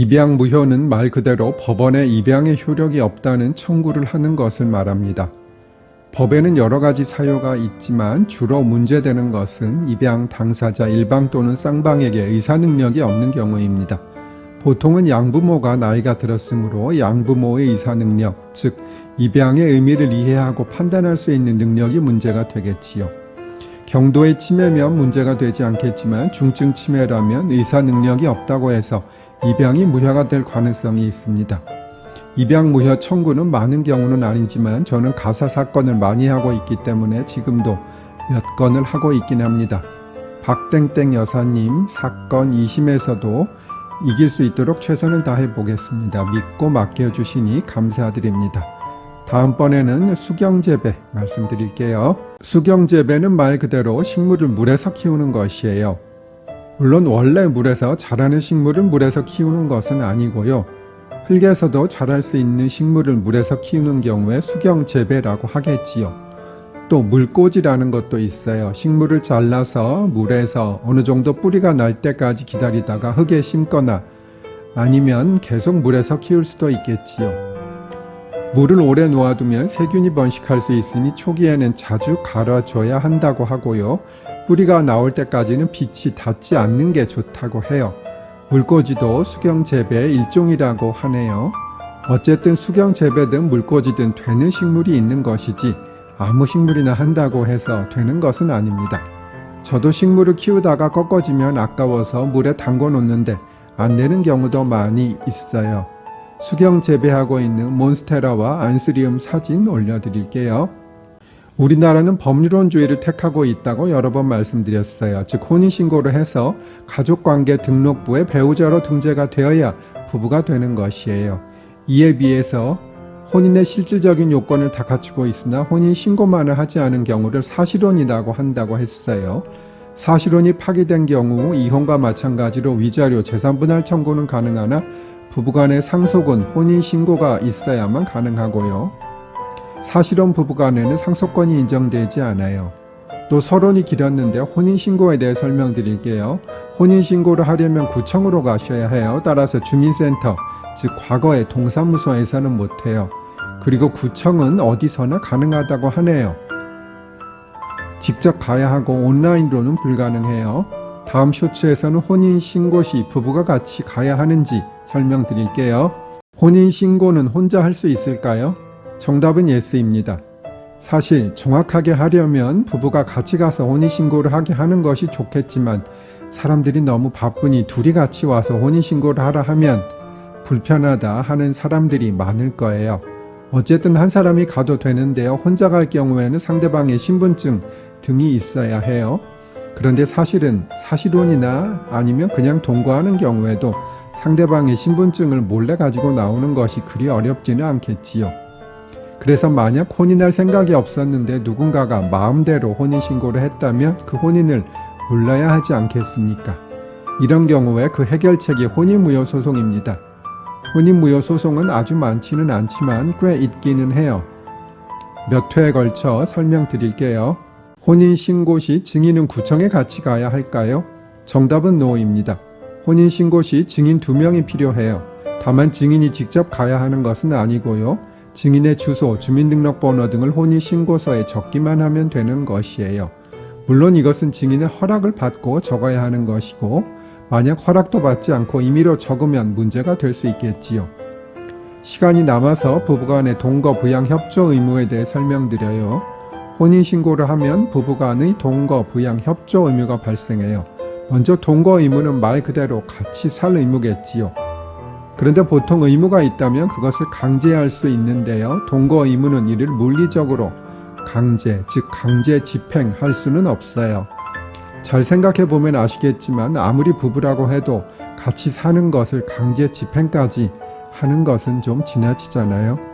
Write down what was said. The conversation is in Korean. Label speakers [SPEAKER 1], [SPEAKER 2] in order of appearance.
[SPEAKER 1] 입양무효는 말 그대로 법원에 입양의 효력이 없다는 청구를 하는 것을 말합니다. 법에는 여러 가지 사유가 있지만 주로 문제되는 것은 입양 당사자 일방 또는 쌍방에게 의사 능력이 없는 경우입니다. 보통은 양부모가 나이가 들었으므로 양부모의 의사 능력, 즉 입양의 의미를 이해하고 판단할 수 있는 능력이 문제가 되겠지요. 경도의 침해면 문제가 되지 않겠지만 중증 침해라면 의사 능력이 없다고 해서 입양이 무효가 될 가능성이 있습니다. 입양 무효 청구는 많은 경우는 아니지만 저는 가사 사건을 많이 하고 있기 때문에 지금도 몇 건을 하고 있긴 합니다. 박땡땡 여사님 사건 2심에서도 이길 수 있도록 최선을 다해 보겠습니다. 믿고 맡겨주시니 감사드립니다. 다음번에는 수경재배 말씀드릴게요. 수경재배는 말 그대로 식물을 물에서 키우는 것이에요. 물론 원래 물에서 자라는 식물을 물에서 키우는 것은 아니고요. 흙에서도 자랄 수 있는 식물을 물에서 키우는 경우에 수경재배라고 하겠지요. 또 물꽂이라는 것도 있어요. 식물을 잘라서 물에서 어느 정도 뿌리가 날 때까지 기다리다가 흙에 심거나 아니면 계속 물에서 키울 수도 있겠지요. 물을 오래 놓아두면 세균이 번식할 수 있으니 초기에는 자주 갈아줘야 한다고 하고요. 뿌리가 나올 때까지는 빛이 닿지 않는 게 좋다고 해요. 물꽂이도 수경재배의 일종이라고 하네요. 어쨌든 수경재배든 물꽂이든 되는 식물이 있는 것이지 아무 식물이나 한다고 해서 되는 것은 아닙니다. 저도 식물을 키우다가 꺾어지면 아까워서 물에 담궈 놓는데 안 되는 경우도 많이 있어요. 수경재배하고 있는 몬스테라와 안스리움 사진 올려드릴게요. 우리나라는 법률원주의를 택하고 있다고 여러 번 말씀드렸어요. 즉 혼인신고를 해서 가족관계 등록부에 배우자로 등재가 되어야 부부가 되는 것이에요. 이에 비해서 혼인의 실질적인 요건을 다 갖추고 있으나 혼인신고만을 하지 않은 경우를 사실혼이라고 한다고 했어요. 사실혼이 파기된 경우 이혼과 마찬가지로 위자료, 재산분할 청구는 가능하나 부부간의 상속은 혼인신고가 있어야만 가능하고요. 사실혼 부부간에는 상속권이 인정되지 않아요. 또 서론이 길었는데 혼인신고에 대해 설명드릴게요. 혼인신고를 하려면 구청으로 가셔야 해요. 따라서 주민센터, 즉 과거의 동사무소에서는 못해요. 그리고 구청은 어디서나 가능하다고 하네요. 직접 가야 하고 온라인으로는 불가능해요. 다음 쇼츠에서는 혼인신고 시 부부가 같이 가야 하는지 설명드릴게요. 혼인신고는 혼자 할 수 있을까요? 정답은 예스입니다. 사실 정확하게 하려면 부부가 같이 가서 혼인신고를 하게 하는 것이 좋겠지만 사람들이 너무 바쁘니 둘이 같이 와서 혼인신고를 하라 하면 불편하다 하는 사람들이 많을 거예요. 어쨌든 한 사람이 가도 되는데요. 혼자 갈 경우에는 상대방의 신분증 등이 있어야 해요. 그런데 사실은 사실혼이나 아니면 그냥 동거하는 경우에도 상대방의 신분증을 몰래 가지고 나오는 것이 그리 어렵지는 않겠지요. 그래서 만약 혼인할 생각이 없었는데 누군가가 마음대로 혼인신고를 했다면 그 혼인을 물러야 하지 않겠습니까? 이런 경우에 그 해결책이 혼인무효소송입니다. 혼인무효소송은 아주 많지는 않지만 꽤 있기는 해요. 몇 회에 걸쳐 설명드릴게요. 혼인신고 시 증인은 구청에 같이 가야 할까요? 정답은 노입니다. 혼인신고 시 증인 2명이 필요해요. 다만 증인이 직접 가야 하는 것은 아니고요. 증인의 주소, 주민등록번호 등을 혼인신고서에 적기만 하면 되는 것이에요. 물론 이것은 증인의 허락을 받고 적어야 하는 것이고 만약 허락도 받지 않고 임의로 적으면 문제가 될 수 있겠지요. 시간이 남아서 부부간의 동거 부양 협조 의무에 대해 설명드려요. 혼인신고를 하면 부부간의 동거 부양 협조 의무가 발생해요. 먼저 동거 의무는 말 그대로 같이 살 의무겠지요. 그런데 보통 의무가 있다면 그것을 강제할 수 있는데요. 동거 의무는 이를 물리적으로 강제, 즉 강제 집행할 수는 없어요. 잘 생각해 보면 아시겠지만 아무리 부부라고 해도 같이 사는 것을 강제 집행까지 하는 것은 좀 지나치잖아요.